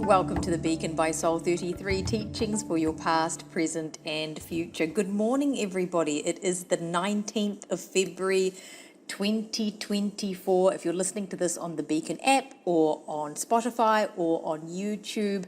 Welcome to the Beacon by Soul 33 teachings for your past, present and future. Good morning, everybody. It is the 19th of February 2024. If you're listening to this on the Beacon app or on Spotify or on YouTube,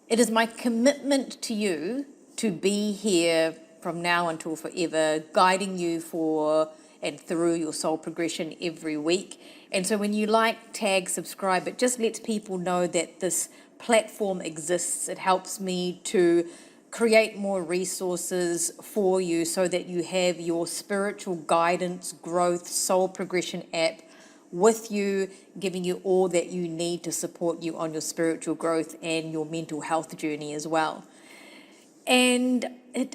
it is my commitment to you to be here from now until forever, guiding you for and through your soul progression every week. And so when you like, tag, subscribe, it just lets people know that this platform exists. It helps me to create more resources for you so that you have your spiritual guidance, growth, soul progression app with you, giving you all that you need to support you on your spiritual growth and your mental health journey as well. And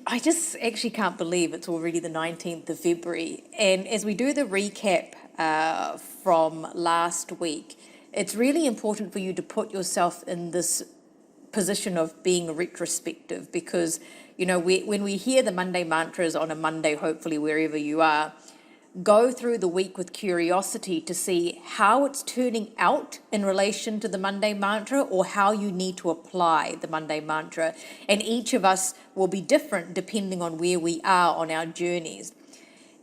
I just actually can't believe it's already the 19th of February. And as we do the recap from last week, it's really important for you to put yourself in this position of being retrospective, because, you know, when we hear the Monday mantras on a Monday, hopefully wherever you are, go through the week with curiosity to see how it's turning out in relation to the Monday mantra, or how you need to apply the Monday mantra. And each of us will be different depending on where we are on our journeys.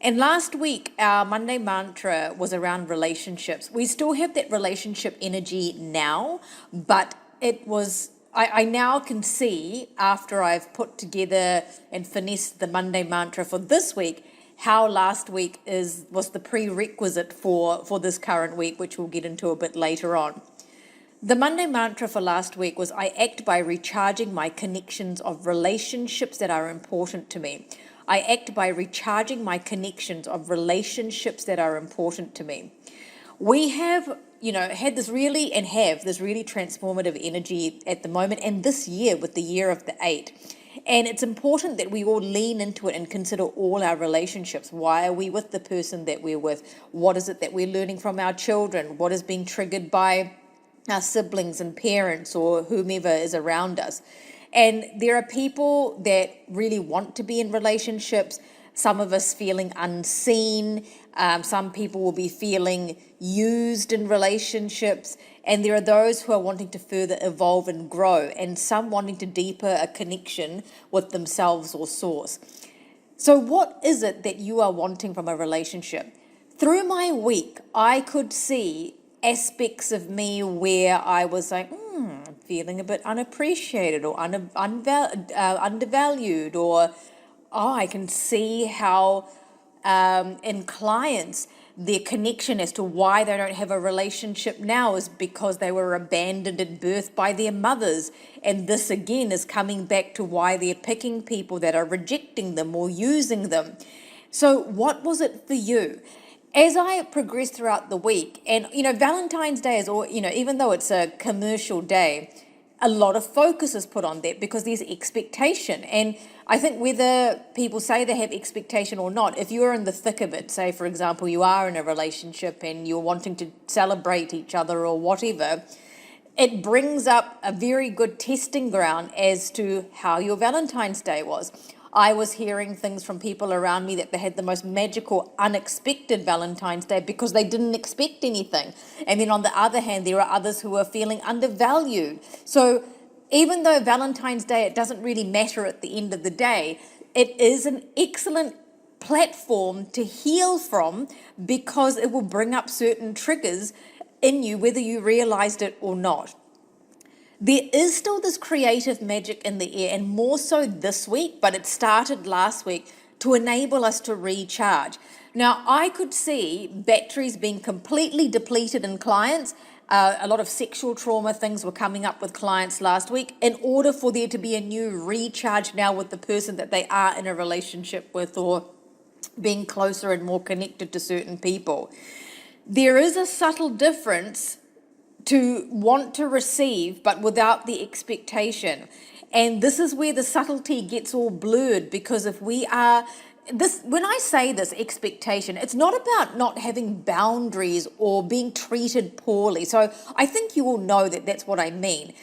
And last week, our Monday mantra was around relationships. We still have that relationship energy now, but it was, I now can see, after I've put together and finessed the Monday mantra for this week, how last week was the prerequisite for this current week, which we'll get into a bit later on. The Monday mantra for last week was, I act by recharging my connections of relationships that are important to me. I act by recharging my connections of relationships that are important to me. We have, had this really transformative energy at the moment, and this year with the year of the 8. And it's important that we all lean into it and consider all our relationships. Why are we with the person that we're with? What is it that we're learning from our children? What is being triggered by our siblings and parents or whomever is around us? And there are people that really want to be in relationships. Some of us feeling unseen. Some people will be feeling used in relationships. And there are those who are wanting to further evolve and grow, and some wanting to deeper a connection with themselves or source. So what is it that you are wanting from a relationship? Through my week, I could see aspects of me where I was like, feeling a bit unappreciated or undervalued, or I can see how in clients, their connection as to why they don't have a relationship now is because they were abandoned at birth by their mothers. And this again is coming back to why they're picking people that are rejecting them or using them. So what was it for you? As I progressed throughout the week, and Valentine's Day is, even though it's a commercial day, a lot of focus is put on that because there's expectation. And I think whether people say they have expectation or not, if you're in the thick of it, say for example you are in a relationship and you're wanting to celebrate each other or whatever, it brings up a very good testing ground as to how your Valentine's Day was. I was hearing things from people around me that they had the most magical, unexpected Valentine's Day because they didn't expect anything. And then on the other hand, there are others who are feeling undervalued. So even though Valentine's Day, it doesn't really matter at the end of the day, it is an excellent platform to heal from, because it will bring up certain triggers in you, whether you realized it or not. There is still this creative magic in the air, and more so this week, but it started last week, to enable us to recharge. Now, I could see batteries being completely depleted in clients. A lot of sexual trauma things were coming up with clients last week, in order for there to be a new recharge now with the person that they are in a relationship with, or being closer and more connected to certain people. There is a subtle difference to want to receive, but without the expectation. And this is where the subtlety gets all blurred, because if we are when I say this expectation, it's not about not having boundaries or being treated poorly. So I think you all know that that's what I mean.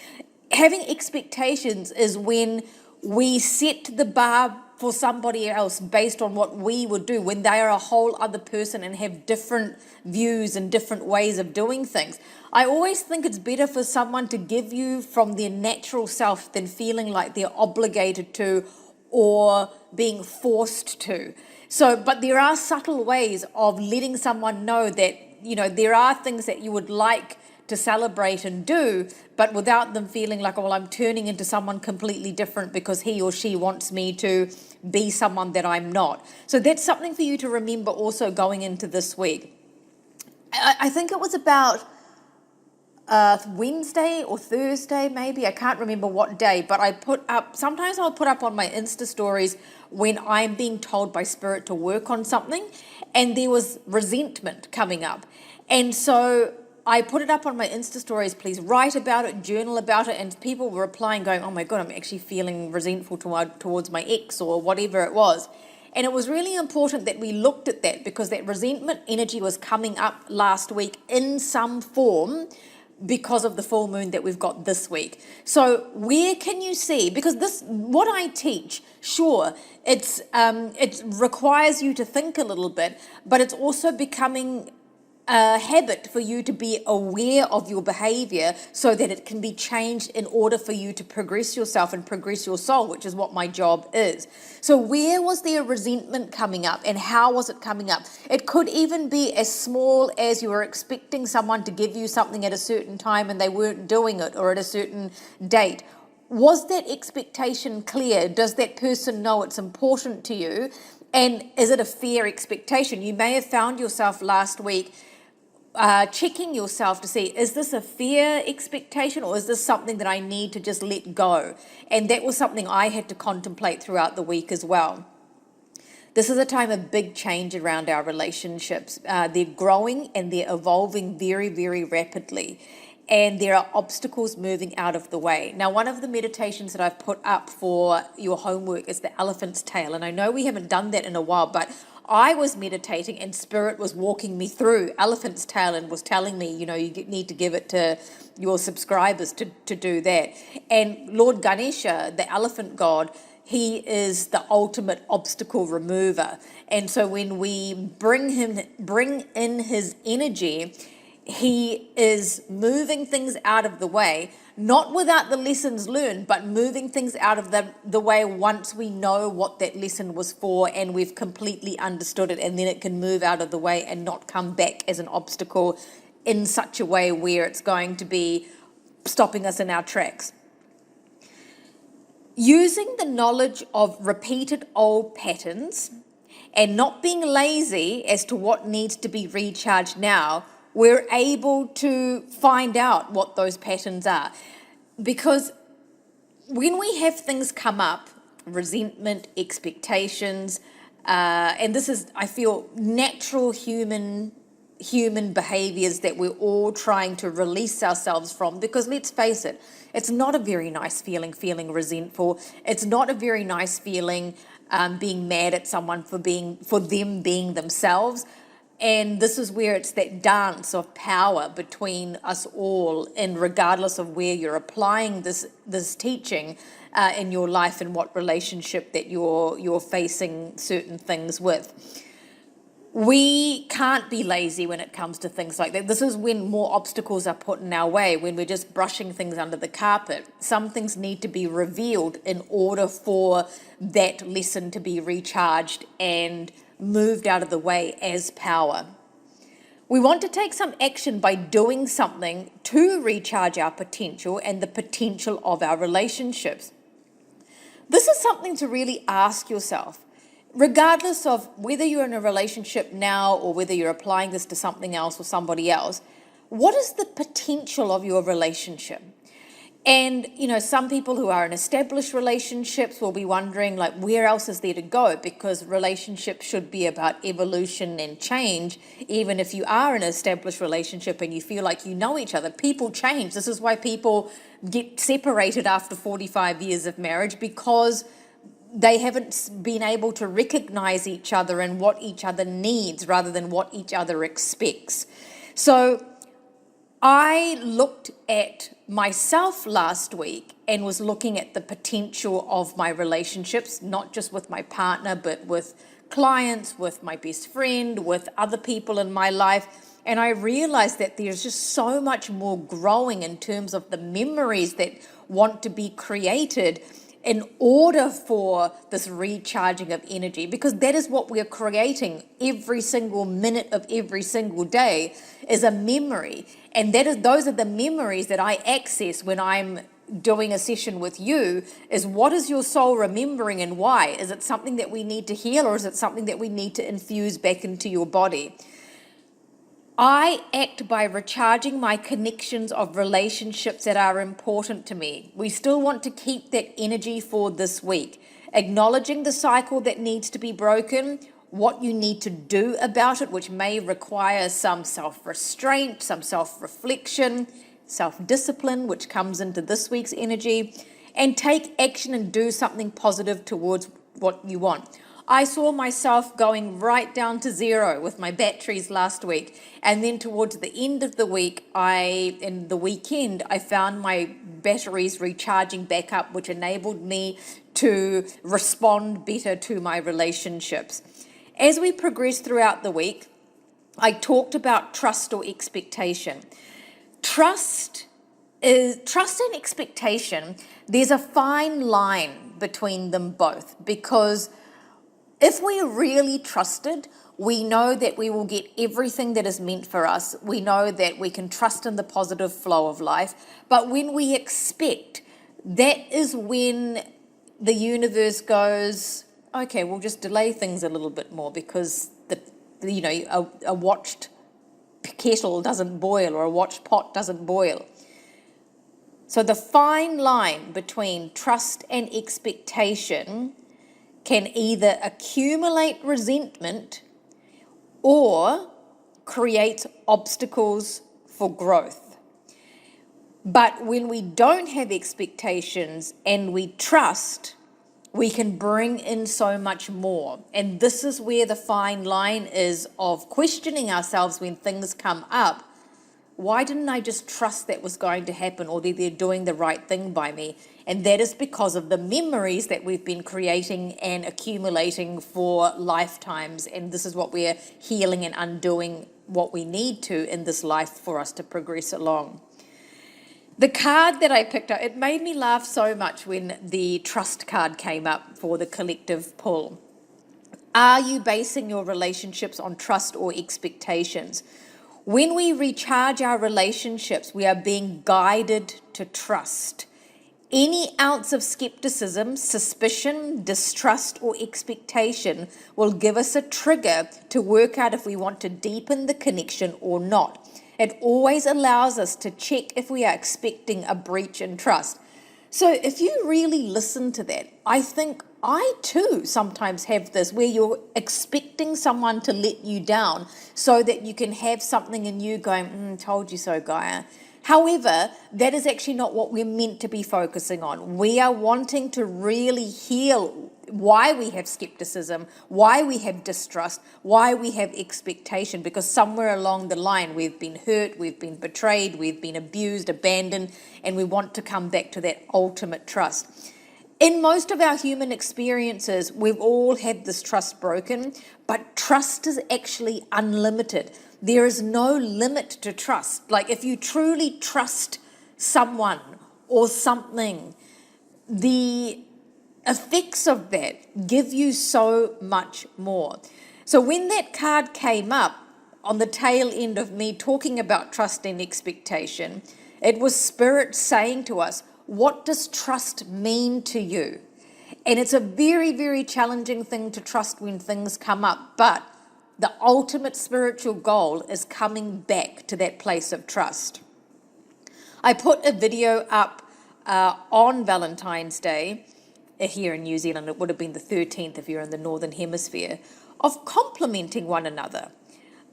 Having expectations is when we set the bar for somebody else based on what we would do when they are a whole other person and have different views and different ways of doing things. I always think it's better for someone to give you from their natural self than feeling like they're obligated to or being forced to. So, but there are subtle ways of letting someone know that, there are things that you would like to celebrate and do, but without them feeling like, oh, well, I'm turning into someone completely different because he or she wants me to be someone that I'm not. So that's something for you to remember also going into this week. I think it was about Wednesday or Thursday, maybe, I can't remember what day, but sometimes I'll put up on my Insta stories when I'm being told by Spirit to work on something, and there was resentment coming up. And so I put it up on my Insta stories, please write about it, journal about it, and people were replying going, oh my God, I'm actually feeling resentful towards my ex or whatever it was. And it was really important that we looked at that because that resentment energy was coming up last week in some form because of the full moon that we've got this week. So where can you see, because what I teach, sure, it requires you to think a little bit, but it's also becoming a habit for you to be aware of your behavior so that it can be changed in order for you to progress yourself and progress your soul, which is what my job is. So where was there resentment coming up and how was it coming up? It could even be as small as you were expecting someone to give you something at a certain time and they weren't doing it, or at a certain date. Was that expectation clear? Does that person know it's important to you? And is it a fair expectation? You may have found yourself last week checking yourself to see, is this a fair expectation or is this something that I need to just let go? And that was something I had to contemplate throughout the week as well. This is a time of big change around our relationships. They're growing and they're evolving very, very rapidly. And there are obstacles moving out of the way. Now, one of the meditations that I've put up for your homework is the elephant's tail. And I know we haven't done that in a while, but I was meditating and Spirit was walking me through elephant's tail and was telling me, you need to give it to your subscribers to do that. And Lord Ganesha, the elephant god, he is the ultimate obstacle remover. And so when we bring in his energy, he is moving things out of the way, not without the lessons learned, but moving things out of the way once we know what that lesson was for and we've completely understood it, and then it can move out of the way and not come back as an obstacle in such a way where it's going to be stopping us in our tracks. Using the knowledge of repeated old patterns and not being lazy as to what needs to be recharged now, we're able to find out what those patterns are. Because when we have things come up, resentment, expectations, and this is, I feel, natural human behaviors that we're all trying to release ourselves from, because let's face it, it's not a very nice feeling resentful. It's not a very nice feeling being mad at someone for them being themselves. And this is where it's that dance of power between us all, and regardless of where you're applying this teaching in your life and what relationship that you're facing certain things with. We can't be lazy when it comes to things like that. This is when more obstacles are put in our way, when we're just brushing things under the carpet. Some things need to be revealed in order for that lesson to be recharged and moved out of the way as power. We want to take some action by doing something to recharge our potential and the potential of our relationships. This is something to really ask yourself, regardless of whether you're in a relationship now or whether you're applying this to something else or somebody else. What is the potential of your relationship? And, some people who are in established relationships will be wondering, like, where else is there to go? Because relationships should be about evolution and change. Even if you are in an established relationship and you feel like you know each other, people change. This is why people get separated after 45 years of marriage, because they haven't been able to recognize each other and what each other needs rather than what each other expects. So I looked at myself last week and was looking at the potential of my relationships, not just with my partner, but with clients, with my best friend, with other people in my life. And I realized that there's just so much more growing in terms of the memories that want to be created in order for this recharging of energy, because that is what we're creating every single minute of every single day is a memory. And those are the memories that I access when I'm doing a session with you. Is what is your soul remembering and why? Is it something that we need to heal, or is it something that we need to infuse back into your body? I act by recharging my connections of relationships that are important to me. We still want to keep that energy for this week, acknowledging the cycle that needs to be broken, what you need to do about it, which may require some self-restraint, some self-reflection, self-discipline, which comes into this week's energy, and take action and do something positive towards what you want. I saw myself going right down to zero with my batteries last week. And then towards the end of the week, in the weekend, I found my batteries recharging back up, which enabled me to respond better to my relationships. As we progressed throughout the week, I talked about trust or expectation. Trust and expectation, there's a fine line between them both, because if we're really trusted, we know that we will get everything that is meant for us. We know that we can trust in the positive flow of life. But when we expect, that is when the universe goes, okay, we'll just delay things a little bit more, because a watched kettle doesn't boil, or a watched pot doesn't boil. So the fine line between trust and expectation can either accumulate resentment or create obstacles for growth. But when we don't have expectations and we trust, we can bring in so much more. And this is where the fine line is of questioning ourselves when things come up. Why didn't I just trust that was going to happen, or that they're doing the right thing by me? And that is because of the memories that we've been creating and accumulating for lifetimes. And this is what we're healing and undoing what we need to in this life for us to progress along. The card that I picked up, it made me laugh so much when the trust card came up for the collective pull. Are you basing your relationships on trust or expectations? When we recharge our relationships, we are being guided to trust. Any ounce of skepticism, suspicion, distrust, or expectation will give us a trigger to work out if we want to deepen the connection or not. It always allows us to check if we are expecting a breach in trust. So if you really listen to that, I think I too sometimes have this where you're expecting someone to let you down so that you can have something in you going, told you so, Gaia. However, that is actually not what we're meant to be focusing on. We are wanting to really heal why we have skepticism, why we have distrust, why we have expectation, because somewhere along the line we've been hurt, we've been betrayed, we've been abused, abandoned, and we want to come back to that ultimate trust. In most of our human experiences, we've all had this trust broken, but trust is actually unlimited. There is no limit to trust. Like if you truly trust someone or something, the effects of that give you so much more. So when that card came up on the tail end of me talking about trust and expectation, it was Spirit saying to us, what does trust mean to you? And it's a very, very challenging thing to trust when things come up, but the ultimate spiritual goal is coming back to that place of trust. I put a video up on Valentine's Day here in New Zealand. It would have been the 13th if you're in the Northern Hemisphere, of complimenting one another.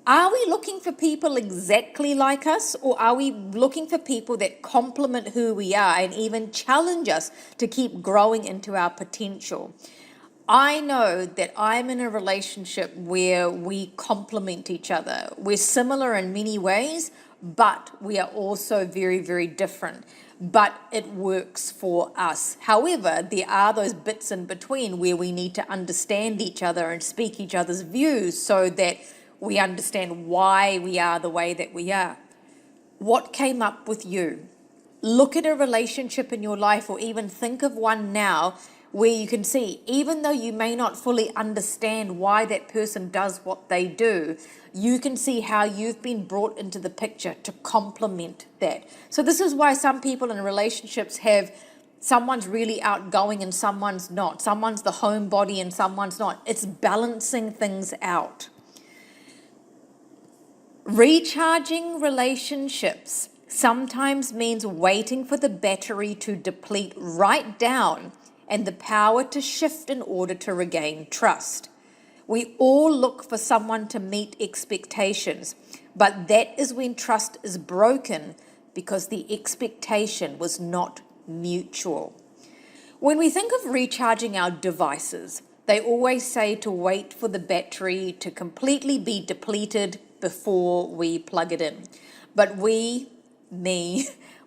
Are we looking for people exactly like us, or are we looking for people that complement who we are and even challenge us to keep growing into our potential? I know that I'm in a relationship where we complement each other. We're similar in many ways, but we are also very, very different. But it works for us. However, there are those bits in between where we need to understand each other and speak each other's views so that we understand why we are the way that we are. What came up with you? Look at a relationship in your life, or even think of one now where you can see, even though you may not fully understand why that person does what they do, you can see how you've been brought into the picture to complement that. So this is why some people in relationships have someone's really outgoing and someone's not. Someone's the homebody and someone's not. It's balancing things out. Recharging relationships sometimes means waiting for the battery to deplete right down and the power to shift in order to regain trust. We all look for someone to meet expectations, but that is when trust is broken because the expectation was not mutual. When we think of recharging our devices, they always say to wait for the battery to completely be depleted before we plug it in. But me,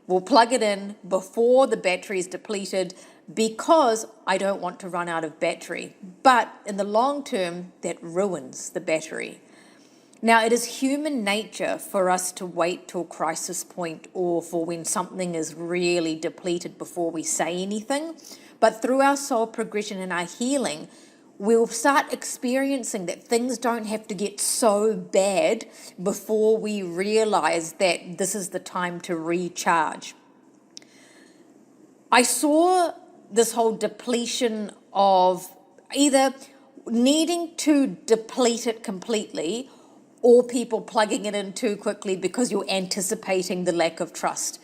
will plug it in before the battery is depleted because I don't want to run out of battery. But in the long term, that ruins the battery. Now, it is human nature for us to wait till crisis point or for when something is really depleted before we say anything. But through our soul progression and our healing, we'll start experiencing that things don't have to get so bad before we realize that this is the time to recharge. I saw this whole depletion of either needing to deplete it completely or people plugging it in too quickly because you're anticipating the lack of trust,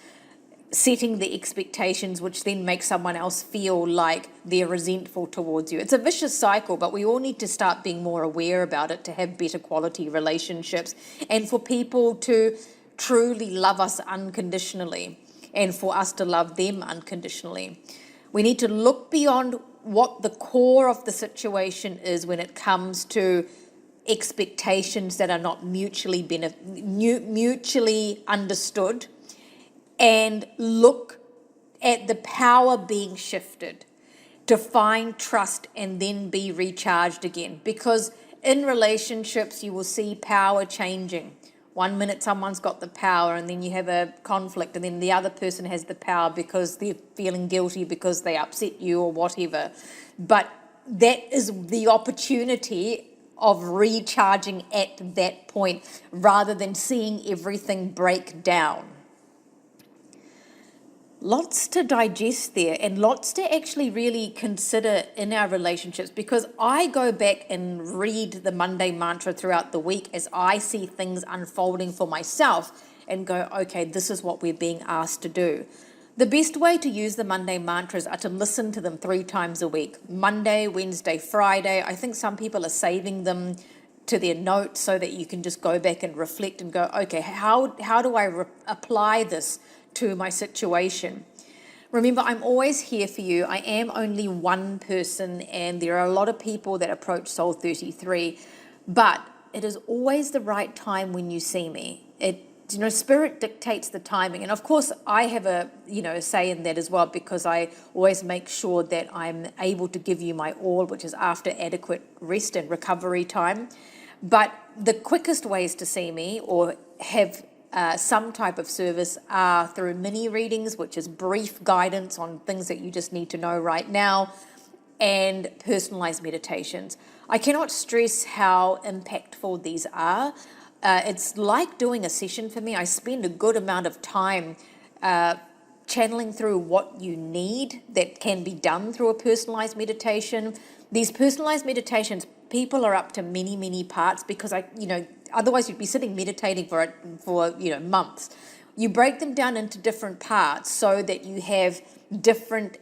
setting the expectations, which then makes someone else feel like they're resentful towards you. It's a vicious cycle, but we all need to start being more aware about it to have better quality relationships and for people to truly love us unconditionally and for us to love them unconditionally. We need to look beyond what the core of the situation is when it comes to expectations that are not mutually understood, and look at the power being shifted to find trust and then be recharged again. Because in relationships, you will see power changing. 1 minute someone's got the power and then you have a conflict and then the other person has the power because they're feeling guilty because they upset you or whatever. But that is the opportunity of recharging at that point rather than seeing everything break down. Lots to digest there and lots to actually really consider in our relationships, because I go back and read the Monday mantra throughout the week as I see things unfolding for myself and go, okay, this is what we're being asked to do. The best way to use the Monday mantras are to listen to them 3 times a week, Monday, Wednesday, Friday. I think some people are saving them to their notes so that you can just go back and reflect and go, okay, how do I apply this to my situation? Remember, I'm always here for you. I am only one person and there are a lot of people that approach Soul 33, but it is always the right time when you see me. Spirit dictates the timing. And of course, I have a say in that as well, because I always make sure that I'm able to give you my all, which is after adequate rest and recovery time. But the quickest ways to see me or have some type of service are through mini readings, which is brief guidance on things that you just need to know right now, and personalized meditations. I cannot stress how impactful these are. It's like doing a session for me. I spend a good amount of time channeling through what you need that can be done through a personalized meditation. These personalized meditations, people are up to many, many parts because otherwise you'd be sitting meditating for months. You break them down into different parts so that you have different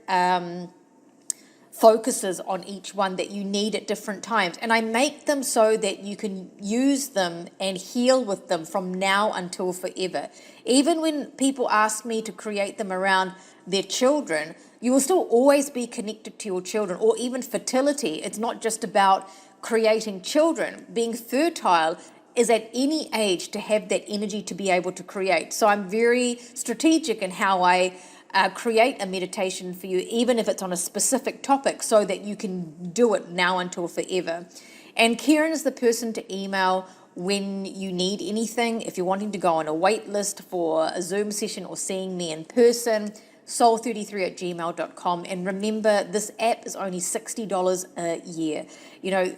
focuses on each one that you need at different times. And I make them so that you can use them and heal with them from now until forever. Even when people ask me to create them around their children, You will still always be connected to your children, or even fertility. It's not just about creating children. Being fertile is at any age to have that energy to be able to create. So I'm very strategic in how I create a meditation for you, even if it's on a specific topic, so that you can do it now until forever. And Kieran is the person to email when you need anything. If you're wanting to go on a wait list for a Zoom session or seeing me in person, soul33@gmail.com. And remember, this app is only $60 a year. You know,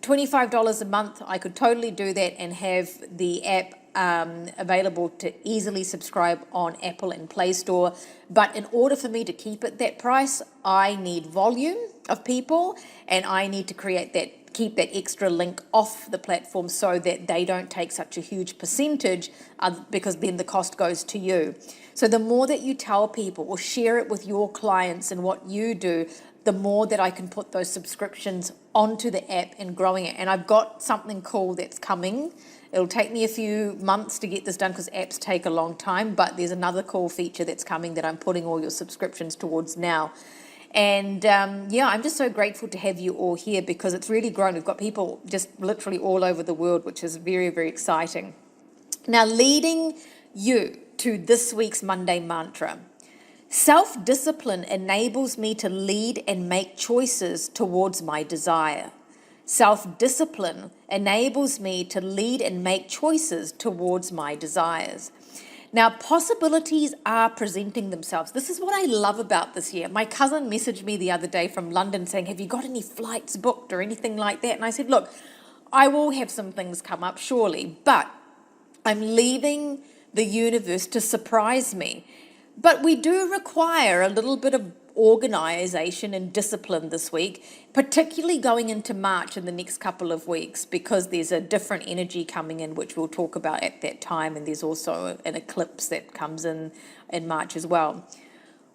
$25 a month, I could totally do that and have the app available to easily subscribe on Apple and Play Store. But in order for me to keep it that price, I need volume of people, and I need to keep that extra link off the platform so that they don't take such a huge percentage, because then the cost goes to you. So the more that you tell people or share it with your clients and what you do, the more that I can put those subscriptions onto the app and growing it. And I've got something cool that's coming. It'll take me a few months to get this done because apps take a long time, but there's another cool feature that's coming that I'm putting all your subscriptions towards now. And I'm just so grateful to have you all here, because it's really grown. We've got people just literally all over the world, which is very, very exciting. Now, leading you to this week's Monday mantra. Self-discipline enables me to lead and make choices towards my desire. Self-discipline enables me to lead and make choices towards my desires. Now, possibilities are presenting themselves. This is what I love about this year. My cousin messaged me the other day from London saying, have you got any flights booked or anything like that? And I said, look, I will have some things come up, surely, but I'm leaving the universe to surprise me. But we do require a little bit of organization and discipline this week, particularly going into March in the next couple of weeks, because there's a different energy coming in, which we'll talk about at that time. And there's also an eclipse that comes in March as well.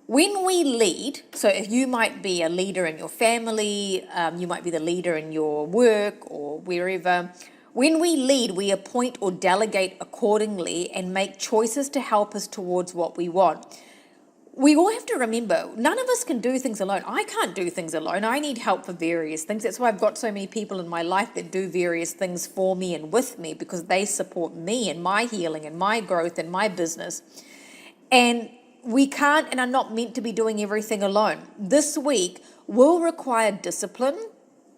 When we lead, so if you might be a leader in your family, you might be the leader in your work or wherever. When we lead, we appoint or delegate accordingly and make choices to help us towards what we want. We all have to remember, none of us can do things alone. I can't do things alone. I need help for various things. That's why I've got so many people in my life that do various things for me and with me, because they support me and my healing and my growth and my business. And we can't and are not meant to be doing everything alone. This week will require discipline,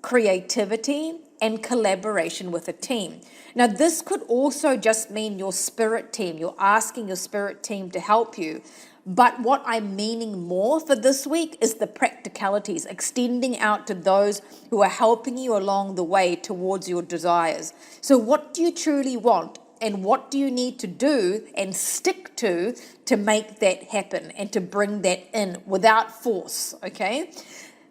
creativity, and collaboration with a team. Now, this could also just mean your spirit team. You're asking your spirit team to help you. But what I'm meaning more for this week is the practicalities, extending out to those who are helping you along the way towards your desires. So what do you truly want? And what do you need to do and stick to make that happen and to bring that in without force, okay?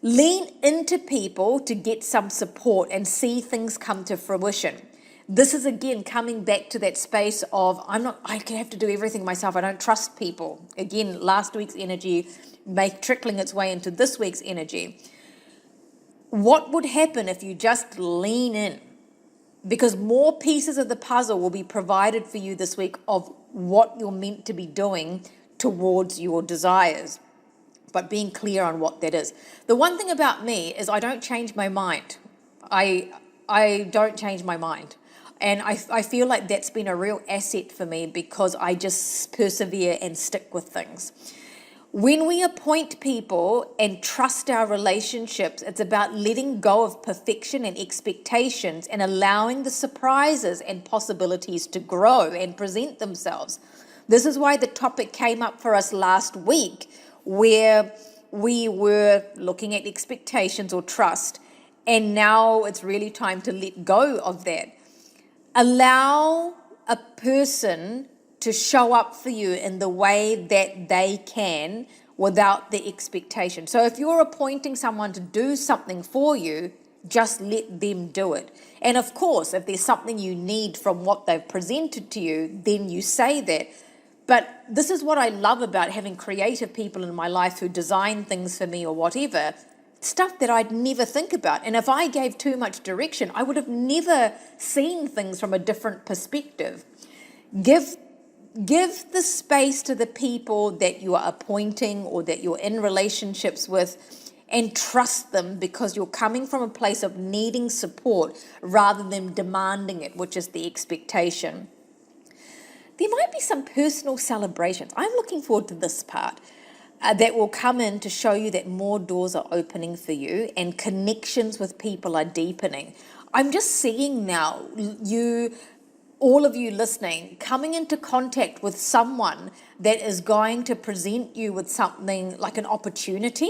Lean into people to get some support and see things come to fruition. This is, again, coming back to that space of, I can have to do everything myself. I don't trust people. Again, last week's energy trickling its way into this week's energy. What would happen if you just lean in? Because more pieces of the puzzle will be provided for you this week of what you're meant to be doing towards your desires, but being clear on what that is. The one thing about me is I don't change my mind. I don't change my mind. And I feel like that's been a real asset for me, because I just persevere and stick with things. When we appoint people and trust our relationships, it's about letting go of perfection and expectations and allowing the surprises and possibilities to grow and present themselves. This is why the topic came up for us last week, where we were looking at expectations or trust, and now it's really time to let go of that. Allow a person to show up for you in the way that they can without the expectation. So if you're appointing someone to do something for you, just let them do it. And of course, if there's something you need from what they've presented to you, then you say that. But this is what I love about having creative people in my life who design things for me or whatever, stuff that I'd never think about. And if I gave too much direction, I would have never seen things from a different perspective. Give Give the space to the people that you are appointing or that you're in relationships with, and trust them, because you're coming from a place of needing support rather than demanding it, which is the expectation. There might be some personal celebrations. I'm looking forward to this part. That will come in to show you that more doors are opening for you and connections with people are deepening. I'm just seeing now all of you listening, coming into contact with someone that is going to present you with something like an opportunity.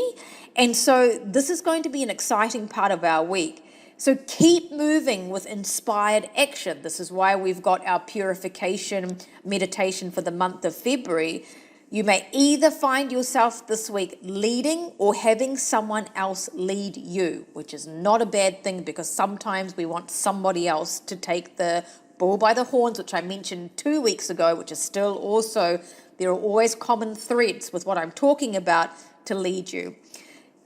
And so this is going to be an exciting part of our week. So keep moving with inspired action. This is why we've got our purification meditation for the month of February. You may either find yourself this week leading or having someone else lead you, which is not a bad thing, because sometimes we want somebody else to take the bull by the horns, which I mentioned 2 weeks ago, which is still also, there are always common threads with what I'm talking about to lead you.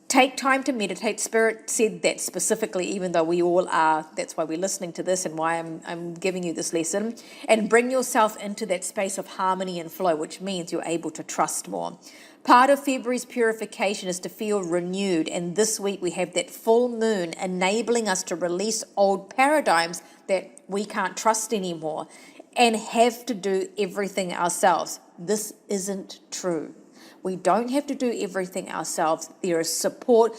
Take time to meditate. Spirit said that specifically, even though we all are. That's why we're listening to this and why I'm giving you this lesson. And bring yourself into that space of harmony and flow, which means you're able to trust more. Part of February's purification is to feel renewed. And this week we have that full moon enabling us to release old paradigms that we can't trust anymore and have to do everything ourselves. This isn't true. We don't have to do everything ourselves. There is support.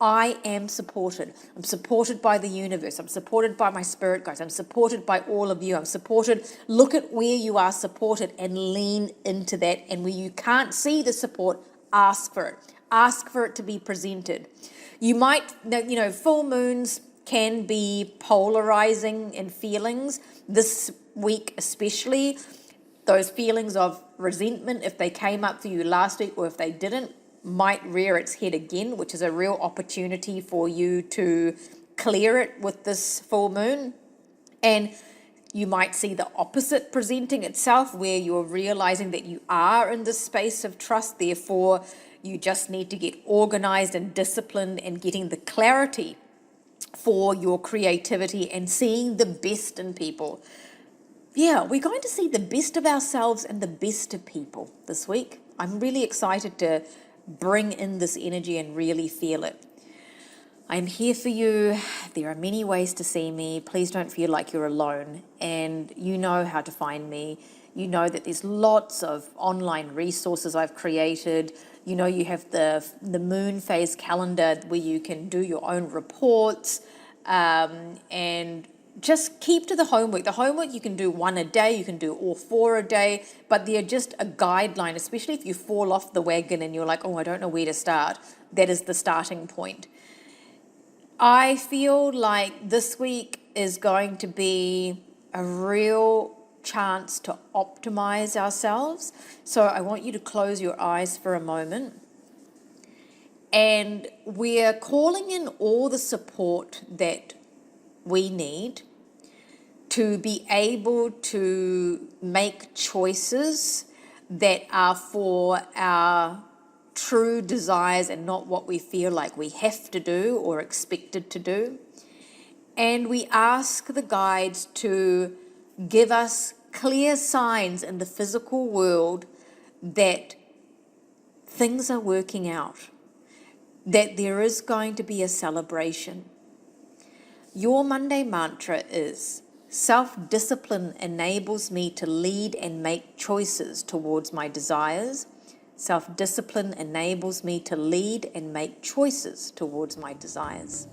I am supported. I'm supported by the universe. I'm supported by my spirit guides. I'm supported by all of you. I'm supported. Look at where you are supported and lean into that. And where you can't see the support, ask for it. Ask for it to be presented. You might, full moons can be polarizing in feelings. This week especially, those feelings of resentment, if they came up for you last week or if they didn't, might rear its head again, which is a real opportunity for you to clear it with this full moon. And you might see the opposite presenting itself, where you're realizing that you are in this space of trust. Therefore, you just need to get organized and disciplined and getting the clarity for your creativity and seeing the best in people. Yeah, we're going to see the best of ourselves and the best of people this week. I'm really excited to bring in this energy and really feel it. I'm here for you. There are many ways to see me. Please don't feel like you're alone. And you know how to find me. You know that there's lots of online resources I've created. You know, you have the moon phase calendar where you can do your own reports, and just keep to the homework. The homework you can do one a day, you can do all 4 a day, but they're just a guideline, especially if you fall off the wagon and you're like, oh, I don't know where to start. That is the starting point. I feel like this week is going to be a real chance to optimize ourselves. So I want you to close your eyes for a moment. And we're calling in all the support that we need to be able to make choices that are for our true desires and not what we feel like we have to do or expected to do. And we ask the guides to give us clear signs in the physical world that things are working out, that there is going to be a celebration. Your Monday mantra is, self-discipline enables me to lead and make choices towards my desires. Self-discipline enables me to lead and make choices towards my desires.